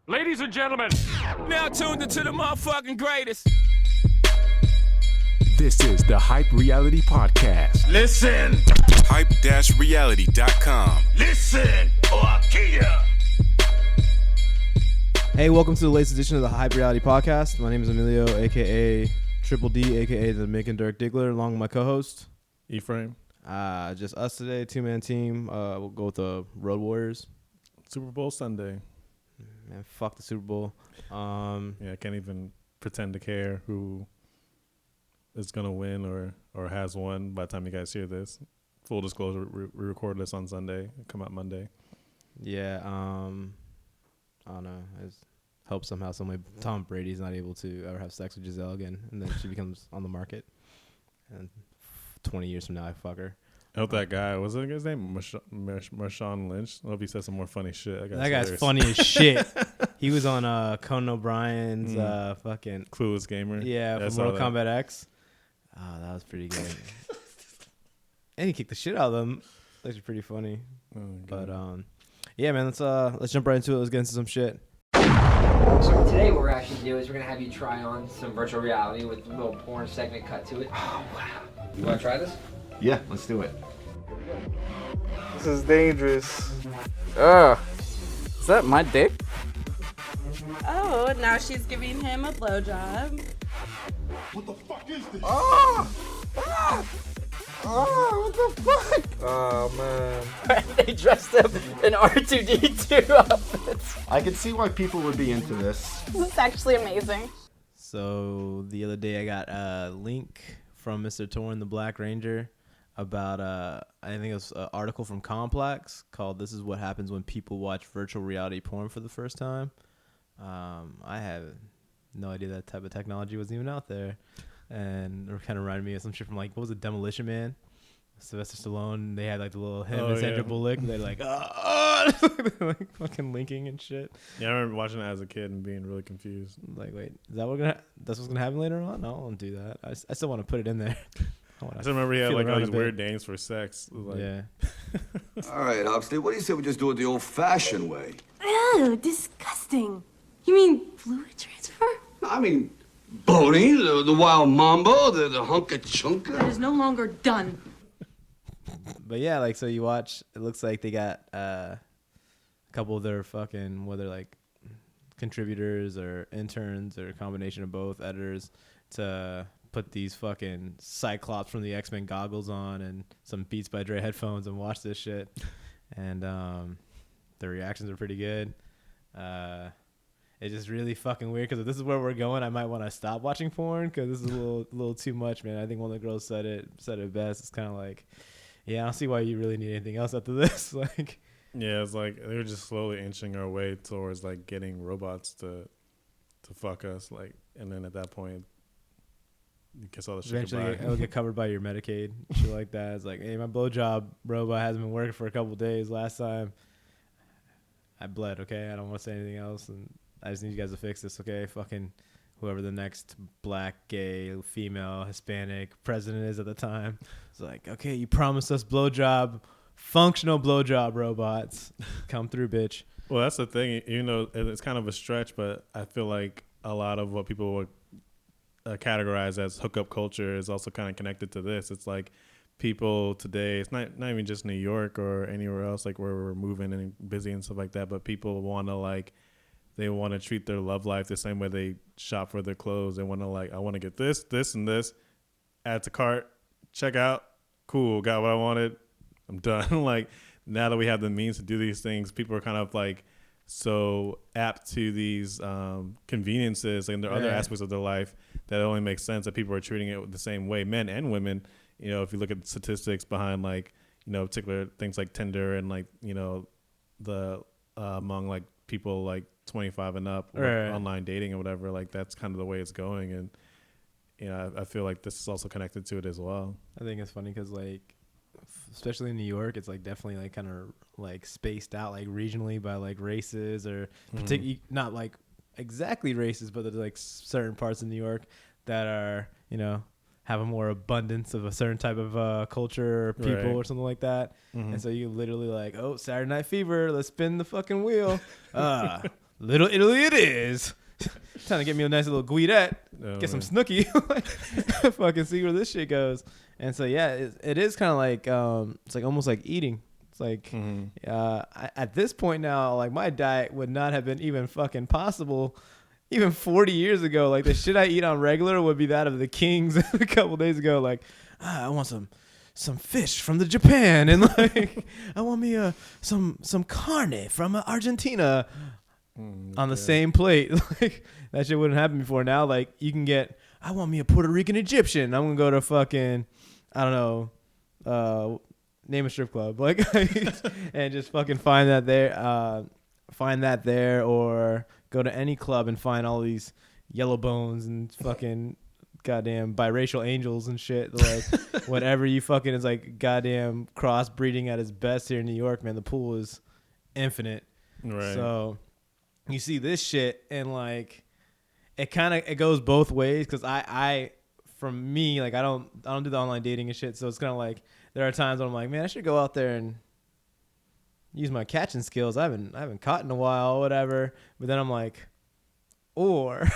Ladies and gentlemen, now tuned into the motherfucking greatest. This is the Hype Reality Podcast. Listen. Hype-reality.com. Listen, or I'll kill ya. Hey, welcome to the latest edition of the Hype Reality Podcast. My name is Emilio, a.k.a. Triple D, a.k.a. the Mick and Dirk Diggler, along with my co-host. Ephraim. Just us today, two-man team. We'll go with the Road Warriors. Super Bowl Sunday. Man, fuck the Super Bowl. I can't even pretend to care who is going to win or has won by the time you guys hear this. Full disclosure, we record this on Sunday. It'll come out Monday. Yeah, I don't know. I just hope somehow Tom Brady's not able to ever have sex with Giselle again, and then she becomes on the market. And 20 years from now, I fuck her. I hope that guy, was it his name? Marshawn Lynch? I hope he said some more funny shit. That guy's funny as shit. He was on Conan O'Brien's fucking Clueless Gamer. Yeah, from Mortal Kombat X. Oh, that was pretty good. And he kicked the shit out of them. That's actually pretty funny. Oh, but yeah, man, let's jump right into it. Let's get into some shit. So today what we're actually doing is we're gonna have you try on some virtual reality with a little porn segment cut to it. Oh wow! You wanna try this? Yeah, let's do it. This is dangerous. Is that my dick? Oh, now she's giving him a blowjob. What the fuck is this? What the fuck? Oh man. They dressed up in R2-D2 outfits. I can see why people would be into this. This is actually amazing. So the other day I got a link from Mr. Torn the Black Ranger about I think it was an article from Complex called "This is what happens when people watch virtual reality porn for the first time." I have no idea that type of technology was even out there, and it kind of reminded me of some shit from like, what was it, Demolition Man? Sylvester Stallone. They had like the little him and Sandra Bullock. They're like, like fucking linking and shit. Yeah, I remember watching it as a kid and being really confused. Like, wait, is that that's what's gonna happen later on? No, I won't do that. I still want to put it in there. I still remember he had like all these weird names for sex. Like, yeah. All right, Huxley, what do you say we just do it the old-fashioned way? Ew, disgusting. You mean fluid transfer? I mean, boning, the wild mambo, the Hunka Chunka. That is no longer done. But yeah, like, so you watch, it looks like they got a couple of their fucking, whether like contributors or interns or a combination of both, editors, to put these fucking Cyclops from the X-Men goggles on and some Beats by Dre headphones and watch this shit. And the reactions are pretty good. It's just really fucking weird because if this is where we're going, I might want to stop watching porn because this is a little too much, man. I think one of the girls said it best. It's kind of like, yeah, I don't see why you really need anything else after this. Like, yeah, it's like they're just slowly inching our way towards like getting robots to fuck us, like, and then at that point, you kiss all the shit eventually goodbye. it'll get covered by your Medicaid, shit like that. It's like, hey, my blowjob robot hasn't been working for a couple days. Last time I bled. Okay, I don't want to say anything else, and I just need you guys to fix this. Okay, fucking whoever the next black, gay, female, Hispanic president is at the time. It's like, okay, you promised us blowjob, functional blowjob robots. Come through, bitch. Well, that's the thing. You know, it's kind of a stretch, but I feel like a lot of what people would categorize as hookup culture is also kind of connected to this. It's like people today, it's not even just New York or anywhere else, like where we're moving and busy and stuff like that, but people want to like, they want to treat their love life the same way they shop for their clothes. They want to like, I want to get this, this, and this, add to cart, check out, cool, got what I wanted, I'm done. Like, now that we have the means to do these things, people are kind of like so apt to these conveniences and there are other aspects of their life that it only makes sense that people are treating it the same way, men and women. You know, if you look at the statistics behind like, you know, particular things like Tinder and like, you know, the among like people like 25 and up, or online dating or whatever, like that's kind of the way it's going. And you know, I feel like this is also connected to it as well. I think it's funny because like, especially in New York, it's like definitely like kind of like spaced out like regionally by like races or not like exactly races, but there's like certain parts of New York that are, you know, have a more abundance of a certain type of culture or people or something like that. And so you literally like, oh, Saturday Night Fever, let's spin the fucking wheel. Little Italy it is. Trying to get me a nice little guidette, get some snooky, fucking see where this shit goes. And so yeah, it is kind of like it's like almost like eating. It's like at this point now, like my diet would not have been even fucking possible even 40 years ago. Like the shit I eat on regular would be that of the kings a couple days ago. Like I want some fish from the Japan, and like I want me some carne from Argentina on the same plate. Like that shit wouldn't happen before. Now like you can get, I want me a Puerto Rican Egyptian. I'm gonna go to fucking, I don't know, name a strip club, like and just fucking find that there, or go to any club and find all these yellow bones and fucking goddamn biracial angels and shit. Like whatever you fucking is like goddamn crossbreeding at its best here in New York, man. The pool is infinite. Right. So you see this shit and like it goes both ways, because I from me, like I don't do the online dating and shit. So it's kind of like there are times when I'm like, man, I should go out there and use my catching skills. I haven't caught in a while or whatever. But then I'm like, or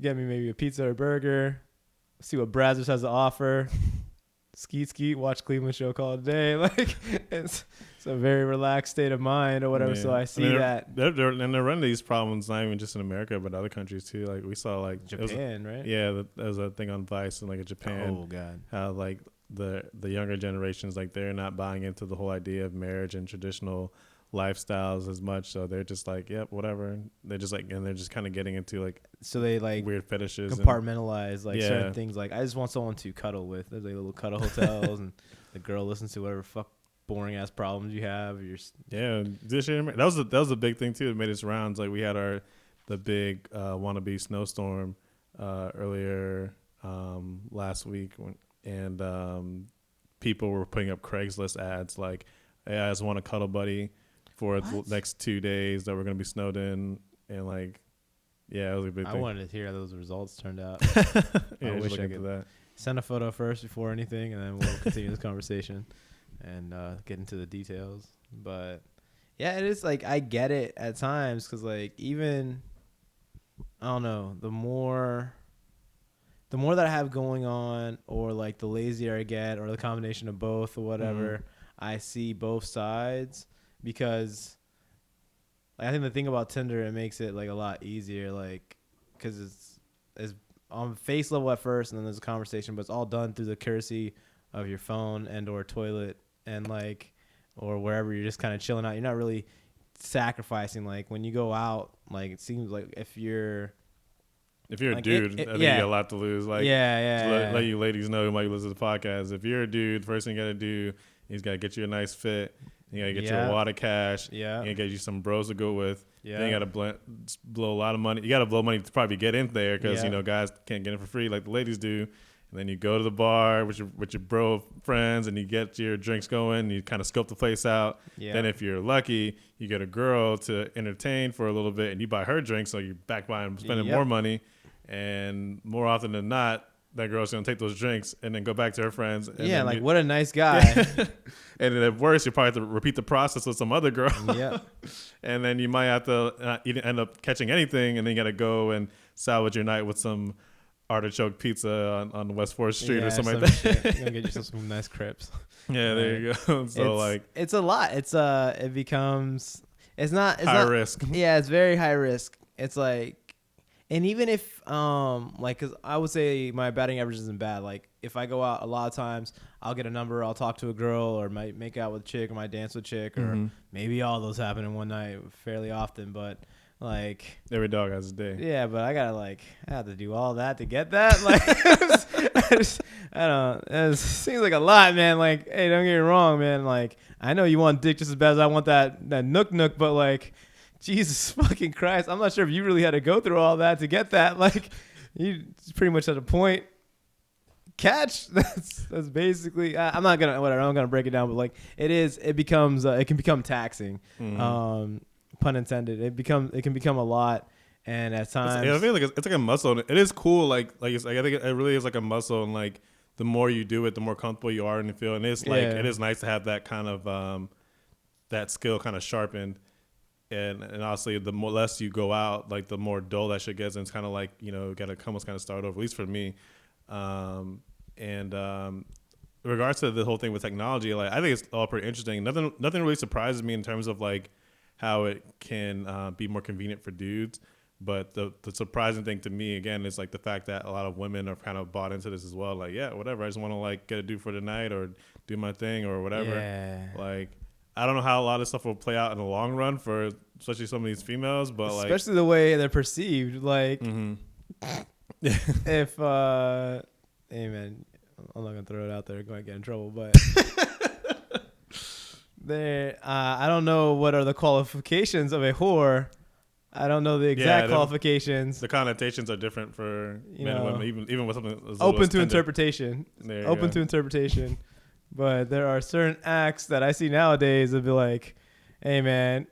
get me maybe a pizza or a burger, see what Brazzers has to offer. Skeet, watch Cleveland show call it a day. Like it's a very relaxed state of mind or whatever. Yeah. So I see that. They're running these problems not even just in America, but other countries too. Like we saw like Japan, right? Yeah, there was a thing on Vice in like Japan. Oh God. How like the younger generations, like they're not buying into the whole idea of marriage and traditional lifestyles as much, so they're just like, yep, whatever. They're just like, and they're just kind of getting into like, so they like weird fetishes, compartmentalize like certain things. Like I just want someone to cuddle with. There's like little cuddle hotels, and the girl listens to whatever fuck boring ass problems you have. That was a big thing too. It made its rounds. Like we had the big wannabe snowstorm earlier last week, and people were putting up Craigslist ads like, hey, I just want a cuddle buddy for the next 2 days that we're going to be snowed in. And like, yeah, it was a big thing. I wanted to hear how those results turned out. I wish I could that. Send a photo first before anything, and then we'll continue this conversation and get into the details. But yeah, it is like, I get it at times, because like even, I don't know, the more that I have going on, or like the lazier I get, or the combination of both or whatever, I see both sides, because I think the thing about Tinder, it makes it like a lot easier, like because it's on face level at first, and then there's a conversation, but it's all done through the courtesy of your phone and or toilet, and like, or wherever you're just kind of chilling out. You're not really sacrificing. Like when you go out, like it seems like if you're a dude, I think you got a lot to lose. Like, let you ladies know who might listen to the podcast. If you're a dude, first thing you got to do, he's got to get you a nice fit. You got to get you a wad of cash. Yeah. You got to get you some bros to go with. Yeah. Then you got to blow a lot of money. You got to blow money to probably get in there, because, guys can't get in for free like the ladies do. And then you go to the bar with your bro friends, and you get your drinks going. And you kind of scope the place out. Yeah. Then if you're lucky, you get a girl to entertain for a little bit, and you buy her drinks, so you're back buying, spending more money. And more often than not, that girl's going to take those drinks and then go back to her friends. And like, what a nice guy. And then at worst, you probably have to repeat the process with some other girl. Yeah. And then you might have to not end up catching anything, and then you got to go and salvage your night with some artichoke pizza on West 4th Street or something like that. You're going to get yourself some nice crepes. Yeah, there you go. So it's a lot. It's it becomes, it's not high risk. Yeah, it's very high risk. It's like, and even if, like, because I would say my batting average isn't bad. Like, if I go out a lot of times, I'll get a number, I'll talk to a girl, or might make out with a chick, or might dance with a chick, or maybe all those happen in one night fairly often. But, like, every dog has a day. Yeah, but I have to do all that to get that. Like, I don't, it seems like a lot, man. Like, hey, don't get me wrong, man. Like, I know you want dick just as bad as I want that nook, but, like, Jesus fucking Christ. I'm not sure if you really had to go through all that to get that. Like, you pretty much at a point. Catch. That's basically, I'm not going to break it down, but like it can become taxing. Pun intended. It can become a lot. And at times, I feel like it's like a muscle. It is cool. I think it really is like a muscle. And like the more you do it, the more comfortable you are in the field. And it's like, it is nice to have that kind of, that skill kind of sharpened. and honestly, the more less you go out, like the more dull that shit gets, and it's kind of like got to almost kind of start over. At least for me, in regards to the whole thing with technology, like I think it's all pretty interesting. Nothing really surprises me in terms of like how it can be more convenient for dudes. But the surprising thing to me, again, is like the fact that a lot of women are kind of bought into this as well. Like, yeah, whatever. I just want to like get a dude for the night or do my thing or whatever. Yeah. Like, I don't know how a lot of stuff will play out in the long run for especially some of these females, but like, especially the way they're perceived. Like, if hey man, I'm not gonna throw it out there, going to get in trouble, but there, I don't know what are the qualifications of a whore. I don't know the exact qualifications. The connotations are different for men and women, even with something open to interpretation. Open to interpretation. But there are certain acts that I see nowadays that be like, "Hey man,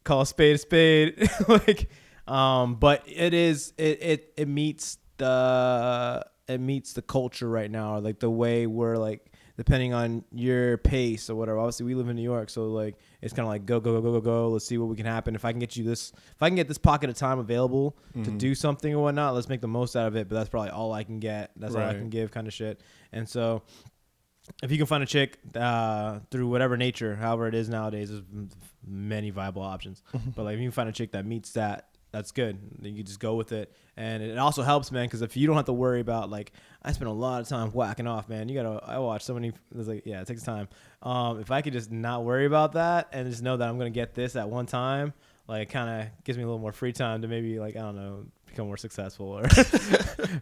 call a spade." Like, but it meets the culture right now, like the way we're like, depending on your pace or whatever. Obviously, we live in New York, so like it's kind of like go. Let's see what can happen. If I can get this pocket of time available to do something or whatnot, let's make the most out of it. But that's probably all I can get. That's all I can give, kind of shit. And so, if you can find a chick through whatever nature, however it is nowadays, there's many viable options. But like if you can find a chick that meets that, that's good. You can just go with it. And it also helps, man, because if you don't have to worry about, like, I spend a lot of time whacking off, man. I watch so many, it's like, yeah, it takes time. If I could just not worry about that and just know that I'm going to get this at one time, like, kind of gives me a little more free time to maybe, like, I don't know, become more successful or,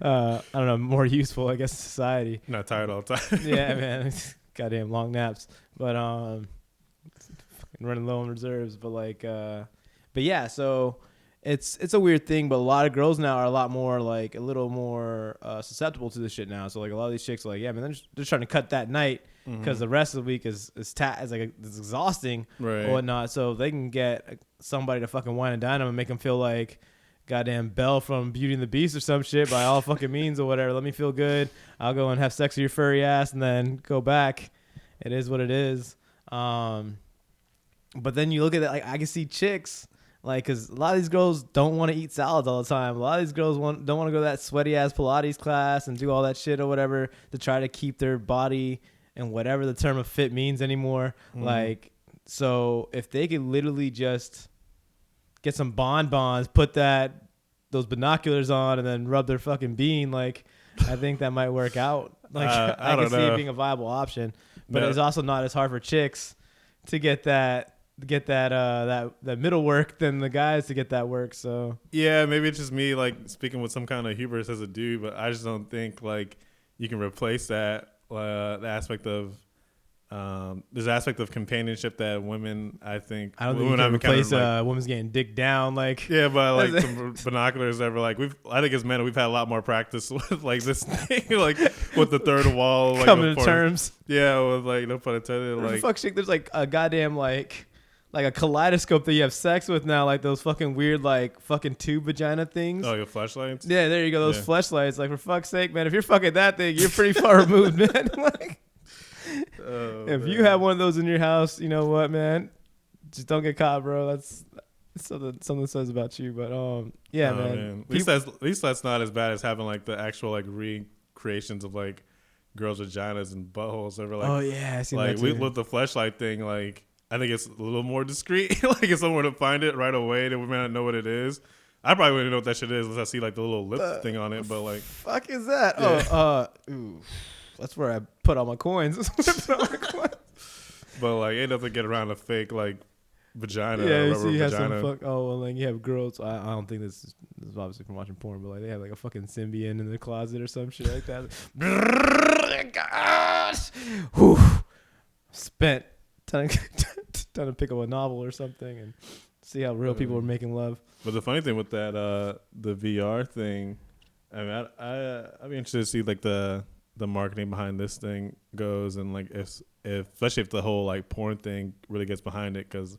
I don't know, more useful, I guess, to society. Not tired all the time. Yeah, man. Goddamn long naps. But running low on reserves. But, like, but yeah, so it's a weird thing, but a lot of girls now are a little more susceptible to this shit now. So like a lot of these chicks are like, yeah, man, they're just trying to cut that night because the rest of the week is it's exhausting or whatnot. So they can get somebody to fucking wine and dine them and make them feel like goddamn Belle from Beauty and the Beast or some shit by all fucking means or whatever. Let me feel good. I'll go and have sex with your furry ass and then go back. It is what it is. But then you look at it, like I can see chicks. Like, because a lot of these girls don't want to eat salads all the time. A lot of these girls don't want to go to that sweaty-ass Pilates class and do all that shit or whatever to try to keep their body and whatever the term of fit means anymore. Like, so if they could literally just get some bonbons, put those binoculars on, and then rub their fucking bean, like, I think that might work out. Like, I can see it being a viable option. But it's also not as hard for chicks to get that middle work than the guys to get that work. So yeah, maybe it's just me like speaking with some kind of hubris as a dude, but I just don't think like you can replace that the aspect of there's an aspect of companionship that women, I don't think you can replace women's getting dicked down, like but like some binoculars that were like I think as men we've had a lot more practice with like this thing, like with the third wall, like coming to terms. Yeah, with like no pun intended. Like fuck shit, there's like a goddamn like a kaleidoscope that you have sex with now, like those fucking weird like fucking tube vagina things. Oh, your fleshlights? Yeah, there you go, those fleshlights. Like, for fuck's sake, man, if you're fucking that thing, you're pretty far removed, man. Like, if you have one of those in your house, you know what, man? Just don't get caught, bro. That's something says about you. But yeah, man. At least that's not as bad as having like the actual like recreations of like girls' vaginas and buttholes. That were, like, oh yeah, I seen like that too. with the fleshlight thing, like. I think it's a little more discreet. Like if someone were to find it right away, then we may not know what it is. I probably wouldn't know what that shit is unless I see like the little lip thing on it. But like, fuck is that? Yeah. Ooh, that's where I put all my coins. But like, ain't nothing to get around a fake like vagina. Yeah, rubber you have vagina. some well, like you have girls. I don't think this is obviously from watching porn, but like they have like a fucking Symbian in the closet or some shit like that. Gosh, whew. Spent. Trying to pick up a novel or something and see how real people are making love. But the funny thing with that, the VR thing, I mean, I'd be interested to see like the marketing behind this thing goes, and like if especially if the whole like porn thing really gets behind it, because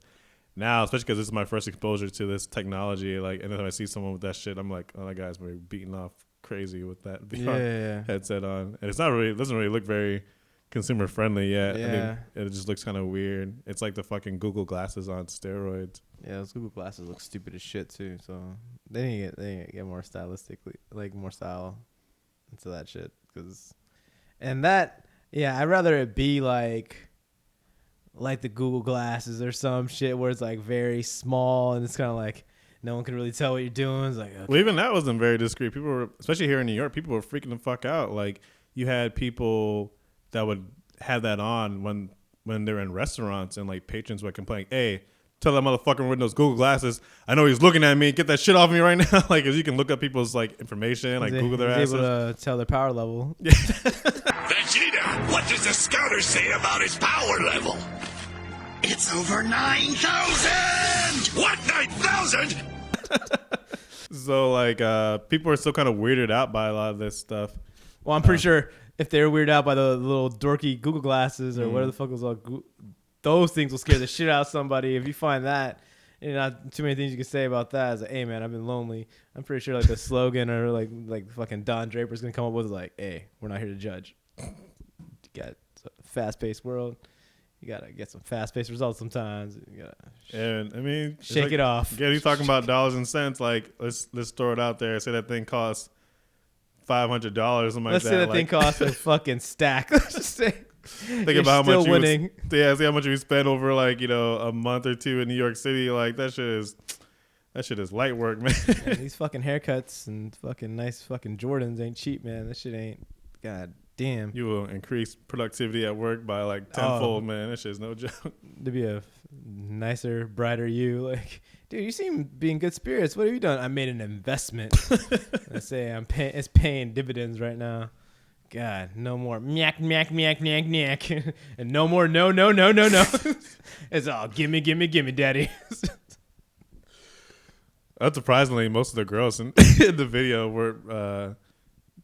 now, especially because this is my first exposure to this technology, like anytime I see someone with that shit, I'm like, oh, that guy's really beating off crazy with that VR headset on, and it doesn't really look very consumer friendly yet. Yeah. I mean, it just looks kind of weird. It's like the fucking Google glasses on steroids. Yeah, those Google glasses look stupid as shit too. So they need to get more stylistically, like more style into that shit. I'd rather it be like the Google glasses or some shit where it's like very small and it's kind of like no one can really tell what you're doing. It's like, okay. Well, even that wasn't very discreet. People were, especially here in New York, people were freaking the fuck out. Like you had people that would have that on when they're in restaurants and like patrons would complain, "Hey, tell that motherfucker with those Google glasses, I know he's looking at me. Get that shit off me right now." Like, cause you can look up people's like information, like Google their asses. Able to tell their power level. Vegeta, what does the scouter say about his power level? It's over 9,000! What, 9,000? So like people are still kind of weirded out by a lot of this stuff. Well, I'm pretty sure if they're weirded out by the little dorky Google glasses or whatever the fuck was all, those things will scare the shit out of somebody. If you find that, not too many things you can say about that. It's like, hey man, I've been lonely. I'm pretty sure like the slogan or like fucking Don Draper's gonna come up with like, hey, we're not here to judge. You got a fast-paced world. You gotta get some fast-paced results sometimes. You gotta And I mean, shake it off. Yeah, you talking about dollars and cents. Like let's throw it out there. Say that thing costs $500 something like that. Let's say that thing costs a fucking stack. Let's just say. Think about how much winning. See how much we spend over like a month or two in New York City. Like that shit is light work, man. Man, these fucking haircuts and fucking nice fucking Jordans ain't cheap, man. That shit ain't. God damn. You will increase productivity at work by like tenfold, man. That shit's no joke. To be a nicer, brighter you, like, dude, you seem be in good spirits. What have you done? I made an investment. Let's say it's paying dividends right now. God, no more meow, meow, meow, meow, meow. And no more no. It's all gimme, daddy. Unsurprisingly, most of the girls in the video were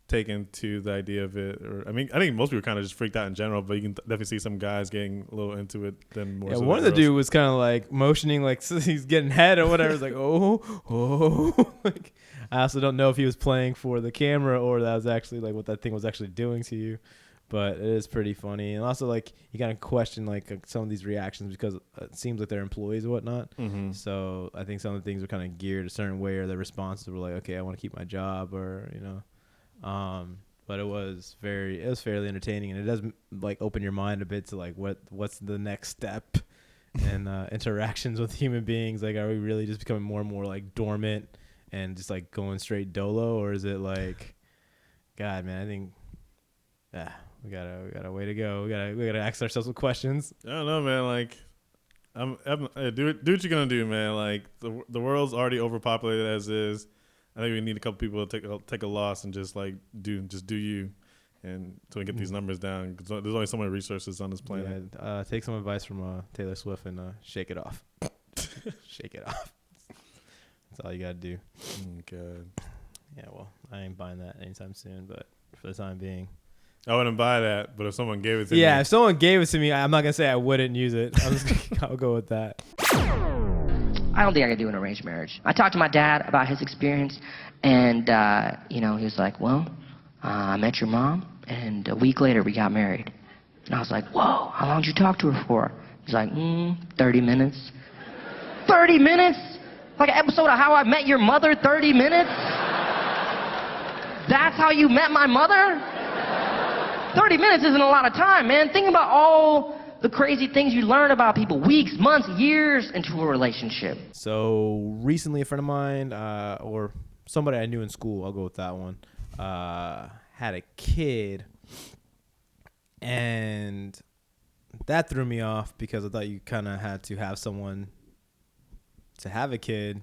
taken to the idea of it. Or I think most people kind of just freaked out in general, but you can definitely see some guys getting a little into it than more. Yeah, so one of the dude was kind of like motioning like so he's getting head or whatever. It's like, oh. Like, I also don't know if he was playing for the camera or that was actually like what that thing was actually doing to you. But it is pretty funny. And also like you kind of question like some of these reactions because it seems like they're employees or whatnot. Mm-hmm. So I think some of the things were kind of geared a certain way or their responses were like, okay, I want to keep my job or, but it was fairly entertaining and it does like open your mind a bit to like what's the next step and interactions with human beings. Like, are we really just becoming more and more like dormant and just like going straight dolo, or is it like, God, man, I think, we got a way to go. We gotta ask ourselves some questions. I don't know, man. Like, do what you're gonna do, man. Like the world's already overpopulated as is. I think we need a couple people to take a loss and just do you, and so we get these numbers down. Cause there's only so many resources on this planet. Yeah, take some advice from Taylor Swift and shake it off. Shake it off. That's all you gotta do. God. Yeah, well, I ain't buying that anytime soon, but for the time being, I wouldn't buy that. But if someone gave it to me, if someone gave it to me, I'm not gonna say I wouldn't use it. I'll go with that. I don't think I could do an arranged marriage. I talked to my dad about his experience, and he was like, well, I met your mom, and a week later we got married. And I was like, whoa, how long did you talk to her for? He's like, 30 minutes. 30 minutes? Like an episode of How I Met Your Mother, 30 minutes? That's how you met my mother? 30 minutes isn't a lot of time, man. Think about all the crazy things you learn about people, weeks, months, years into a relationship. So recently a friend of mine, or somebody I knew in school, I'll go with that one, had a kid. And that threw me off because I thought you kind of had to have someone to have a kid,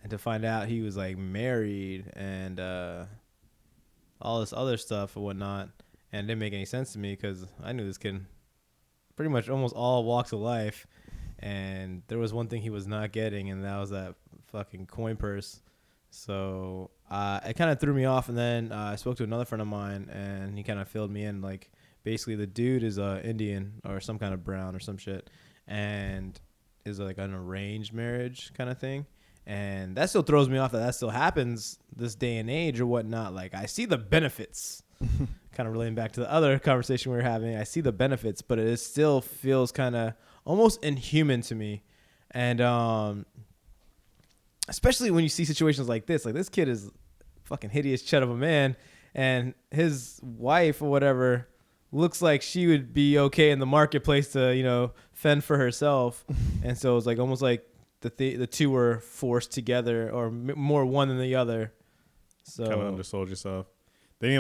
and to find out he was like married and all this other stuff and whatnot. And it didn't make any sense to me because I knew this kid pretty much almost all walks of life, and there was one thing he was not getting, and that was that fucking coin purse. So it kind of threw me off, and then I spoke to another friend of mine, and he kind of filled me in. Like, basically the dude is Indian or some kind of brown or some shit, and is like an arranged marriage kind of thing. And that still throws me off that still happens this day and age or whatnot. Like, I see the benefits. Kind of relating back to the other conversation we were having, I see the benefits, but it still feels kind of almost inhuman to me. And especially when you see situations like this kid is fucking hideous chud of a man, and his wife or whatever looks like she would be okay in the marketplace to fend for herself, and so it's like almost like the two were forced together, or more one than the other. So kind of undersold yourself. They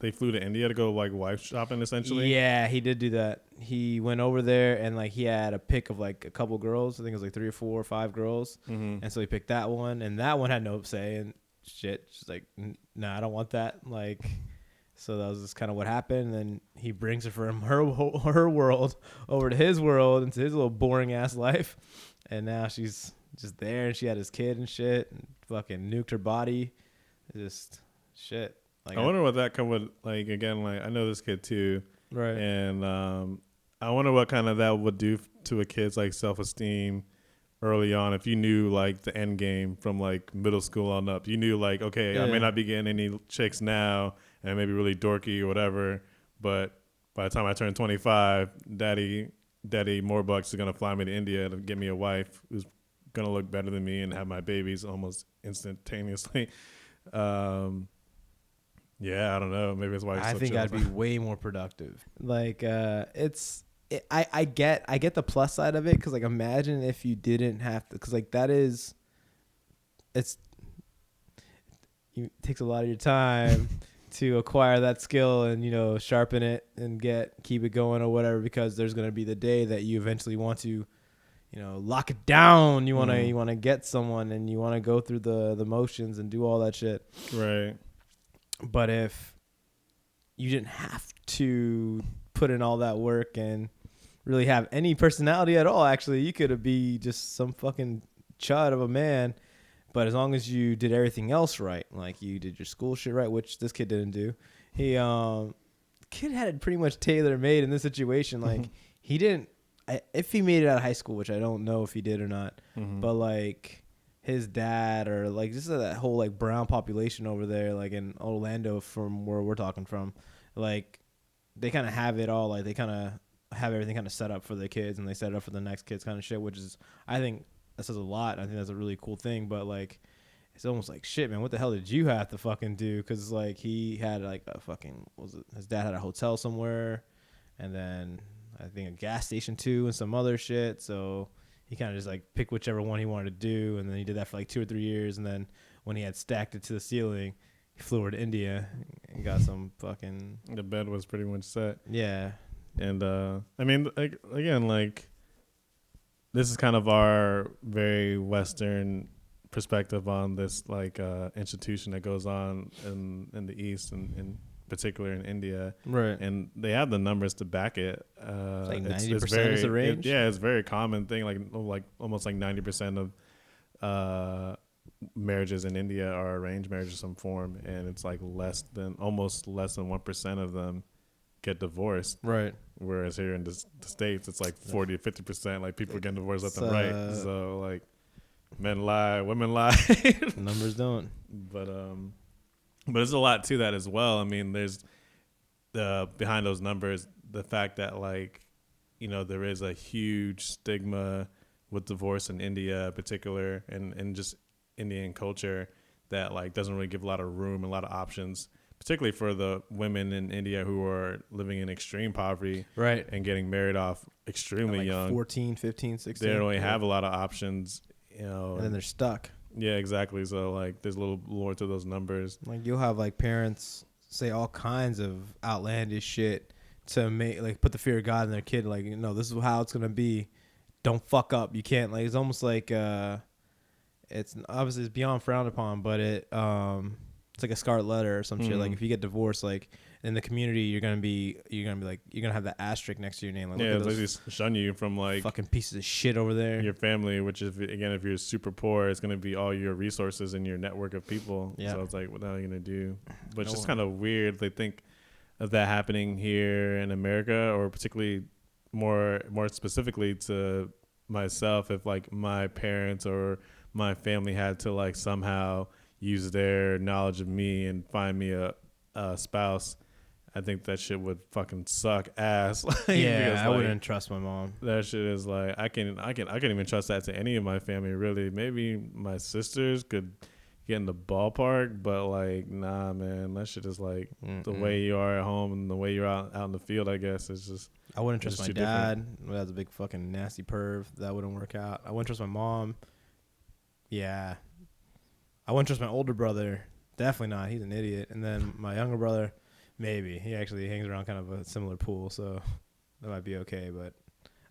they flew to India to go like wife shopping essentially. Yeah, he did do that. He went over there and like he had a pick of like a couple girls. I think it was like 3 or 4 or 5 girls, and so he picked that one, and that one had no say and shit. She's like, nah, I don't want that. Like, so that was just kind of what happened. And then he brings her from her world over to his world, into his little boring ass life, and now she's just there, and she had his kid and shit, and fucking nuked her body, just shit. Like, I wonder what that come with. Like again, like I know this kid too, right? And I wonder what kind of that would do to a kid's like self-esteem early on. If you knew like the end game from like middle school on up, you knew like, okay, I may not be getting any chicks now, and maybe really dorky or whatever, but by the time I turn 25, daddy Morebucks is gonna fly me to India to get me a wife who's gonna look better than me and have my babies almost instantaneously. Yeah, I don't know. Maybe that's why I think I'd be way more productive. Like, I get the plus side of it, because like imagine if you didn't have to, because like it takes a lot of your time to acquire that skill and sharpen it and keep it going or whatever, because there's gonna be the day that you eventually want to lock it down. You want to get someone, and you want to go through the motions and do all that shit. Right. But if you didn't have to put in all that work and really have any personality at all, actually, you could be just some fucking chud of a man. But as long as you did everything else right, like you did your school shit right, which this kid didn't do. Kid had it pretty much tailor-made in this situation. Like, he didn't, if he made it out of high school, which I don't know if he did or not, but like his dad, or like just that whole like brown population over there, like in Orlando, from where we're talking from, like they kind of have it all. Like they kind of have everything kind of set up for their kids, and they set it up for the next kids kind of shit, which is, I think that says a lot. I think that's a really cool thing. But like, it's almost like, shit, man, what the hell did you have to fucking do? Because like he had like a fucking, his dad had a hotel somewhere, and then I think a gas station too, and some other shit. So he kind of just like picked whichever one he wanted to do, and then he did that for like 2 or 3 years, and then when he had stacked it to the ceiling, he flew over to India and got some fucking. The bed was pretty much set. Yeah, and I mean, like, again, like this is kind of our very Western perspective on this like institution that goes on in the East, and in particular in India, right? And they have the numbers to back it. It's like 90% is the range. It's a very common thing. Like almost like 90% of marriages in India are arranged marriages of some form, and it's like almost less than 1% of them get divorced. Right. Whereas here in the States, it's like 40 to 50%. Like people are getting divorced left and right. So like, men lie, women lie. Numbers don't. But there's a lot to that as well. I mean, there's behind those numbers, the fact that like, there is a huge stigma with divorce in India in particular, and just Indian culture, that like doesn't really give a lot of room, a lot of options, particularly for the women in India who are living in extreme poverty, right, and getting married off extremely like young, 14, 15, 16. They don't really have a lot of options, and then they're stuck. Yeah, exactly. So like, there's a little lore to those numbers. Like, you'll have like parents say all kinds of outlandish shit to make, like, put the fear of God in their kid. Like, this is how it's gonna be. Don't fuck up. You can't. Like, it's almost like it's obviously it's beyond frowned upon, but it's like a scarlet letter or some shit. Like, if you get divorced, like in the community, you're gonna have that asterisk next to your name. Like, yeah, they just shun you from like fucking pieces of shit over there. Your family, which is, again, if you're super poor, it's gonna be all your resources and your network of people. Yeah. So it's like, what the hell are you gonna do? But it's just kind of weird. They think of that happening here in America, or particularly more specifically to myself, if like my parents or my family had to like somehow use their knowledge of me and find me a spouse, I think that shit would fucking suck ass. Yeah, because, I wouldn't trust my mom. That shit is like I can't even trust that to any of my family really. Maybe my sisters could get in the ballpark, but like nah, man, that shit is like the way you are at home and the way you're out in the field. I guess it's just I wouldn't trust just my too different. dad. That's a big fucking nasty perv. That wouldn't work out. I wouldn't trust my mom. Yeah, I wouldn't trust my older brother. Definitely not. He's an idiot. And then my younger brother, maybe. He actually hangs around kind of a similar pool, so that might be okay. But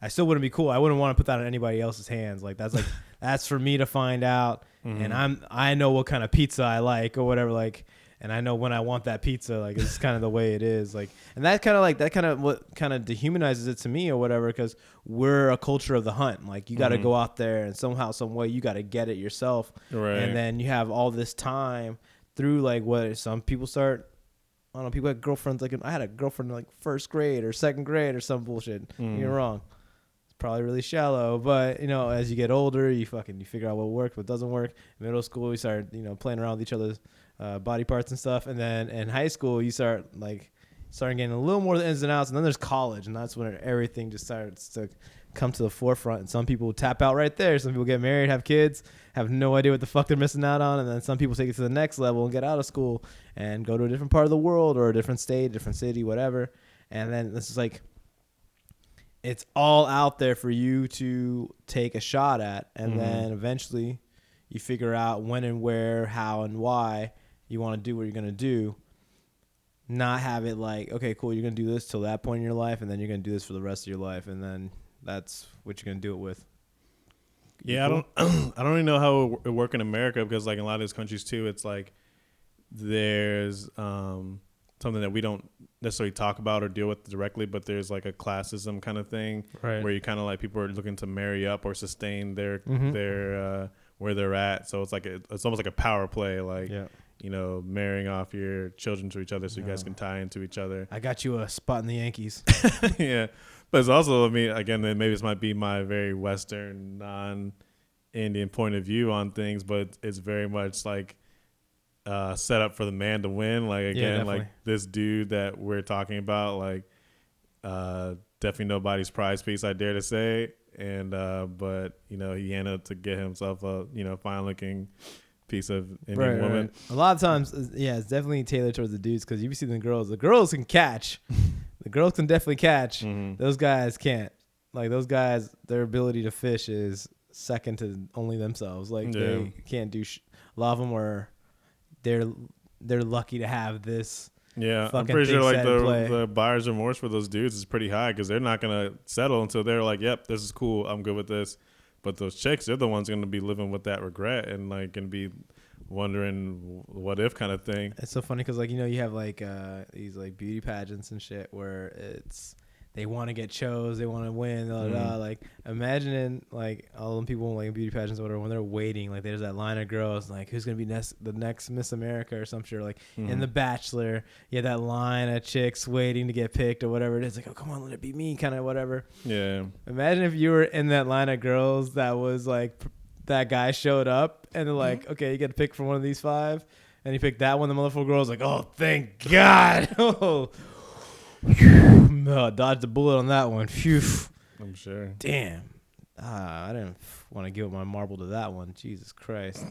I still wouldn't be cool. I wouldn't want to put that in anybody else's hands. Like that's for me to find out. And I know what kind of pizza I like or whatever. Like, and I know when I want that pizza. Like, it's kind of the way it is. Like, and that kind of what kind of dehumanizes it to me or whatever, because we're a culture of the hunt. Like, you got to go out there and somehow, some way, you got to get it yourself. Right. And then you have all this time through like what some people start. I don't know. People have girlfriends. Like, I had a girlfriend in like first grade or second grade or some bullshit. You're wrong. It's probably really shallow, but you know, as you get older, you figure out what works, what doesn't work. Middle school, you start playing around with each other's body parts and stuff, and then in high school, you start getting a little more of the ins and outs, and then there's college, and that's when everything just starts to come to the forefront. And some people tap out right there. Some people get married, have kids, have no idea what the fuck they're missing out on, and then some people take it to the next level and get out of school and go to a different part of the world or a different state, different city, whatever. And then this is like, it's all out there for you to take a shot at, and then eventually you figure out when and where, how and why you want to do what you're going to do. Not have it like, okay, cool, you're going to do this till that point in your life, and then you're going to do this for the rest of your life, and then that's what you're going to do it with. Yeah, cool? I don't really know how it work in America, because like in a lot of these countries too, it's like there's something that we don't necessarily talk about or deal with directly, but there's like a classism kind of thing, right, where you kind of like people are looking to marry up or sustain their where they're at. So it's like it's almost like a power play, like marrying off your children to each other so you guys can tie into each other. I got you a spot in the Yankees. Yeah, but it's also, I mean, again, maybe this might be my very Western, non-Indian point of view on things, but it's very much like set up for the man to win. Like, again, like this dude that we're talking about, like definitely nobody's prize piece, I dare to say. And but he ended up to get himself a fine looking piece of Indian woman. Right. A lot of times, it's definitely tailored towards the dudes, because you see the girls can catch. The girls can definitely catch. Those guys can't. Like, those guys, their ability to fish is second to only themselves. Like, they can't do a lot of them are, they're lucky to have this. Yeah, I'm pretty sure like the buyer's remorse for those dudes is pretty high, because they're not gonna settle until they're like, yep, this is cool, I'm good with this. But those chicks, they're the ones gonna be living with that regret and like gonna be wondering what if kind of thing. It's so funny because like you have like these like beauty pageants and shit where it's they want to get chose, they want to win, like imagining like all them people like beauty pageants or whatever, when they're waiting, like there's that line of girls like who's gonna be the next Miss America or some shit, like in The Bachelor, you have that line of chicks waiting to get picked or whatever it is, like, oh come on, let it be me, kind of whatever. Yeah. Imagine if you were in that line of girls that was like that guy showed up and they're like, okay, you get to pick from one of these 5, and you pick that one. The motherfucker girl's like, oh thank God. Oh. Dodged the bullet on that one. Phew. I'm sure. Damn. I didn't want to give up my marble to that one. Jesus Christ.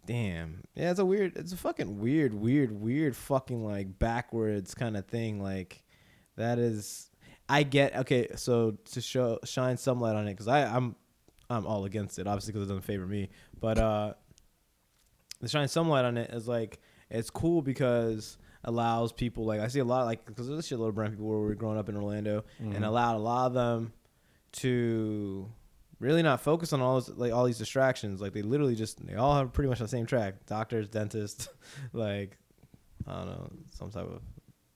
Damn. Yeah, it's a fucking weird fucking like backwards kind of thing. Like that is, okay, so to shine some light on it, because I'm all against it, obviously, because it doesn't favor me. But to shine some light on it is like, it's cool because allows people, like I see a lot, like, because there's a shitload of brown people where we're growing up in Orlando, and allowed a lot of them to really not focus on all these distractions. Like they all have pretty much the same track: doctors, dentists, like I don't know, some type of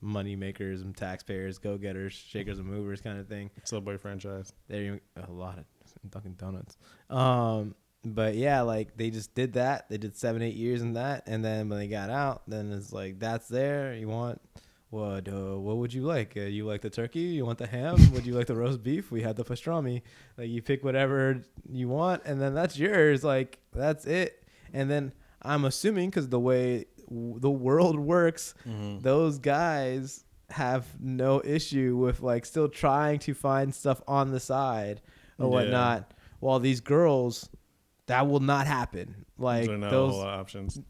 money makers and taxpayers, go getters, shakers and movers kind of thing. Subway franchise. There a lot of Dunkin' Donuts. But yeah, like they just did that. They did 7-8 years in that, and then when they got out, then it's like that's there. You want what would you like? You like the turkey? You want the ham? Would you like the roast beef? We had the pastrami. Like you pick whatever you want, and then that's yours. Like that's it. And then I'm assuming, because the way the world works, those guys have no issue with like still trying to find stuff on the side or whatnot. While these girls, that will not happen. Like There are not a those whole lot of options.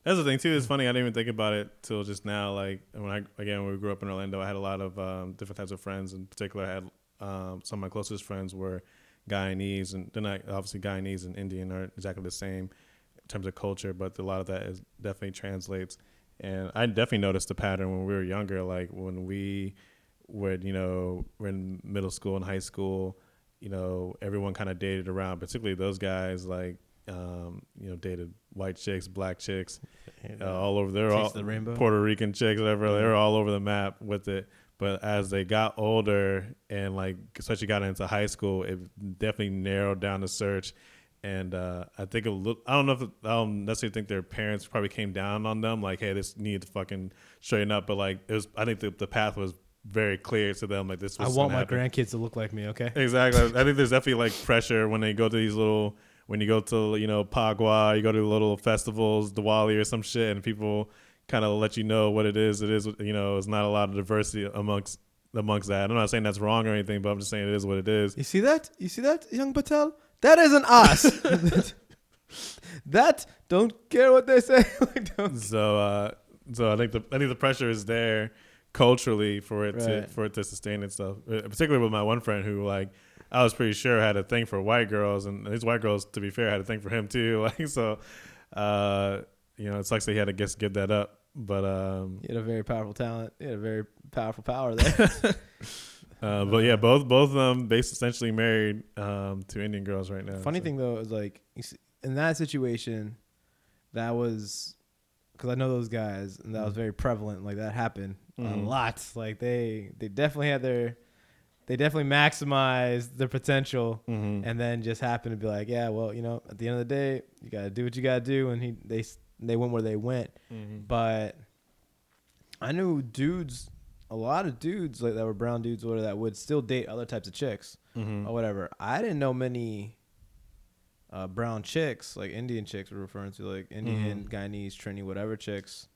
That's the thing too. It's funny. I didn't even think about it till just now. Like when we grew up in Orlando, I had a lot of different types of friends. In particular, I had some of my closest friends were Guyanese, and they're not obviously Guyanese and Indian are exactly the same in terms of culture, but a lot of that is definitely translates. And I definitely noticed the pattern when we were younger, like when we would, we're in middle school and high school, everyone kind of dated around, particularly those guys, like, dated white chicks, black chicks, all over. They're all the rainbow. Puerto Rican chicks, whatever. Yeah. They were all over the map with it. But as they got older and like, especially got into high school, it definitely narrowed down the search. And I think I don't necessarily think their parents probably came down on them like, hey, this need to fucking straighten up. But like, I think the path was very clear to them. Like this was. I want my grandkids to look like me. Okay. Exactly. I think there's definitely like pressure when they go to these little. When you go to Pagua, you go to little festivals, Diwali or some shit, and people kind of let you know what it is. It is, it's not a lot of diversity amongst that. I'm not saying that's wrong or anything, but I'm just saying it is what it is. You see that? Young Patel? That isn't us. That don't care what they say. So I think the pressure is there culturally for it to sustain itself. Particularly with my one friend who like I was pretty sure had a thing for white girls, and these white girls, to be fair, had a thing for him too. Like so, it sucks that he had to give that up. But he had a very powerful talent. He had a very powerful power there. But yeah, both of them essentially married to Indian girls right now. Funny thing though is like in that situation, that was because I know those guys, and that was very prevalent. Like that happened a lot. Like they definitely had they definitely maximized their potential, and then just happened to be like, yeah, well, at the end of the day, you gotta do what you gotta do, and they went where they went. But I knew dudes. A lot of dudes like that were brown dudes or that would still date other types of chicks or whatever. I didn't know many brown chicks, like Indian chicks we're referring to, like Indian, Guyanese, Trini, whatever chicks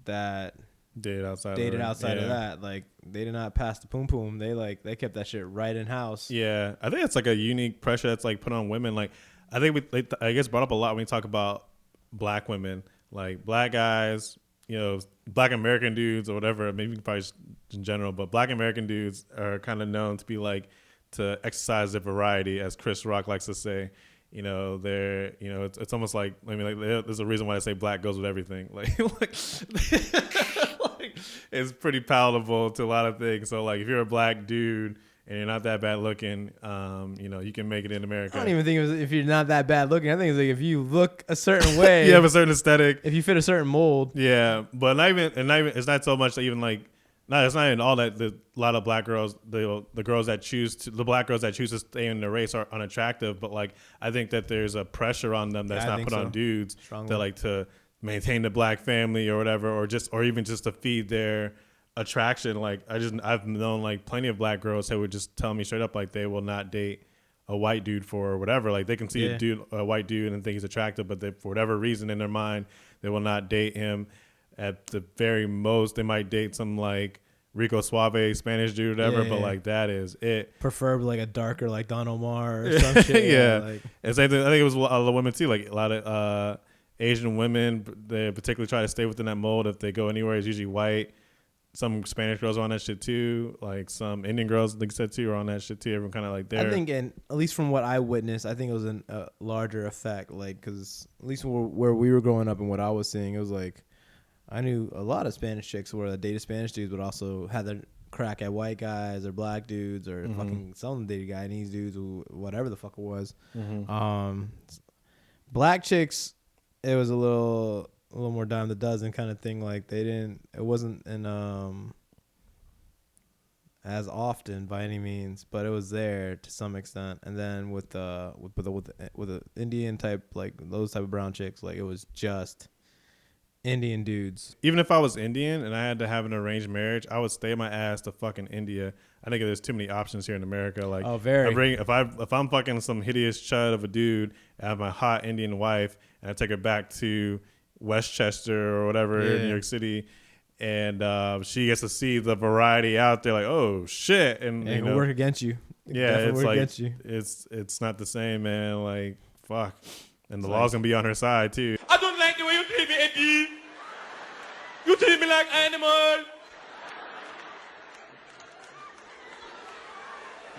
that dated outside of that. Like they did not pass the poom poom. They kept that shit right in house. Yeah, I think it's like a unique pressure that's like put on women. Like I think I guess brought up a lot when we talk about black women, like black guys. Black American dudes or whatever, maybe probably just in general, but Black American dudes are kind of known to be like to exercise their variety, as Chris Rock likes to say. They're it's almost like there's a reason why I say black goes with everything. Like it's pretty palatable to a lot of things. So like if you're a black dude and you're not that bad looking, you can make it in America. I don't even think it was if you're not that bad looking. I think it's like if you look a certain way, you have a certain aesthetic. If you fit a certain mold. Yeah, but not even it's not so much that even like, it's not even all that. A lot of black girls, the black girls that choose to stay in the race are unattractive. But like, I think that there's a pressure on them that's not put on dudes that like to maintain the black family or whatever, or even just to feed their attraction. Like I've known like plenty of black girls who would just tell me straight up like they will not date a white dude for whatever. Like they can see a white dude and think he's attractive, but for whatever reason in their mind they will not date him. At the very most they might date some like Rico Suave Spanish dude or whatever, but like that is it. Preferably like a darker like Don Omar or some shit. Yeah. And same thing, I think it was a lot of women too, like a lot of Asian women, they particularly try to stay within that mold. If they go anywhere, it's usually white. Some Spanish girls are on that shit too. Like some Indian girls, like I said too, are on that shit too. Everyone kind of like there. I think, and at least from what I witnessed, I think it was a larger effect. Like, because at least where we were growing up and what I was seeing, it was like I knew a lot of Spanish chicks who were dated Spanish dudes, but also had their crack at white guys or black dudes or fucking some of them dated Guyanese dudes or whatever the fuck it was. Black chicks, it was a little more dime the dozen kind of thing. Like it wasn't as often by any means, but it was there to some extent. And then with the Indian type, like those type of brown chicks, like it was just Indian dudes. Even if I was Indian and I had to have an arranged marriage, I would stay my ass to fucking India. I think there's too many options here in America. Like, if I'm fucking some hideous chud of a dude, I have my hot Indian wife, and I take her back to Westchester or whatever in New York City, and she gets to see the variety out there. Like, oh shit, and you know, work against you. Yeah, it's work like against you. it's not the same, man. Like, fuck, and the law's gonna be on her side too. I don't like the way you treat me, Eddie. You treat me like animal.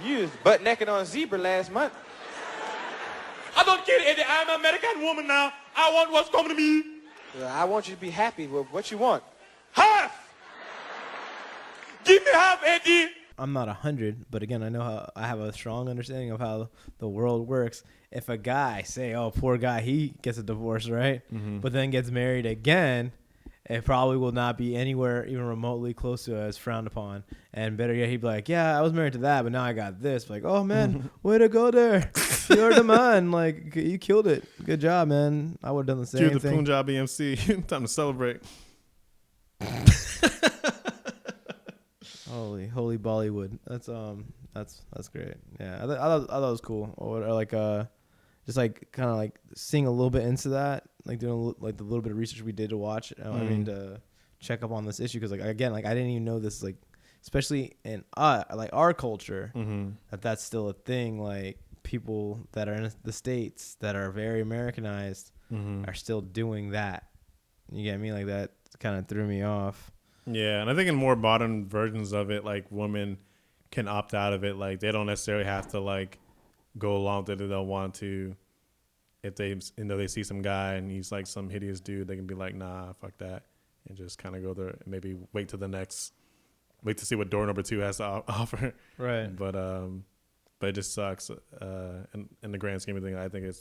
You was butt naked on a zebra last month. I don't care, Eddie. I'm an American woman now. I want what's coming to me. I want you to be happy with what you want. Half! Give me half, Eddie! I'm not 100, but again, I know how I have a strong understanding of how the world works. If a guy, say, oh, poor guy, he gets a divorce, right? Mm-hmm. But then gets married again, it probably will not be anywhere even remotely close to as frowned upon. And better yet, he'd be like, yeah, I was married to that, but now I got this. Like, oh, man, way to go there. You're the man. Like, you killed it. Good job, man. I would have done the same You're the thing. Punjabi MC. Time to celebrate. Holy Bollywood. That's great. Yeah, I thought it was cool. Or like just like kind of like seeing a little bit into that, like doing like the little bit of research we did to watch. I mean, to check up on this issue because like again, like I didn't even know this, like especially in like our culture, that's still a thing. Like people that are in the States that are very Americanized are still doing that. You get me? Like that kind of threw me off. Yeah, and I think in more modern versions of it, like women can opt out of it. Like they don't necessarily have to like go along with it. They'll want to. If they they see some guy and he's like some hideous dude, they can be like, nah, fuck that, and just kind of go there. And maybe wait to see what door number 2 has to offer. Right. But it just sucks. In the grand scheme of things,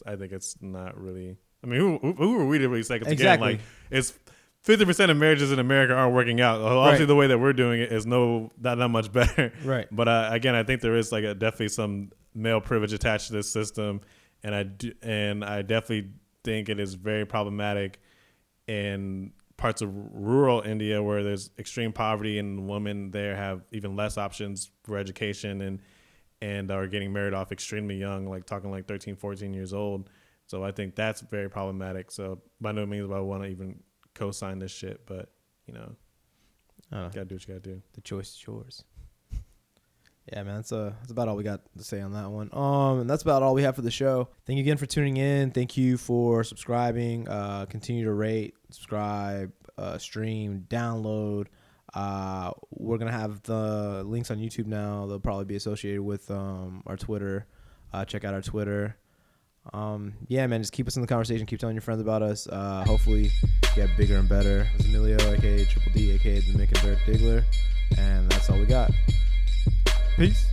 I think it's not really. I mean, who are we to really say? Because again, like it's. 50% of marriages in America aren't working out. Obviously, the way that we're doing it is not much better. Right. But again, I think there is like definitely some male privilege attached to this system, and I definitely think it is very problematic in parts of rural India where there's extreme poverty and women there have even less options for education and are getting married off extremely young, like talking like 13, 14 years old. So I think that's very problematic. So by no means do I want to even co-sign this shit, but you know, gotta do what you gotta do. The choice is yours. Yeah, man, that's about all we got to say on that one. And that's about all we have for the show. Thank you again for tuning in. Thank you for subscribing. Continue to rate, subscribe, stream, download. We're gonna have the links on YouTube now. They'll probably be associated with our Twitter. Check out our Twitter. Yeah, man, just keep us in the conversation. Keep telling your friends about us. Hopefully get bigger and better. This is Emilio, aka Triple D, aka the Mick and Dirk Diggler, and that's all we got. Peace.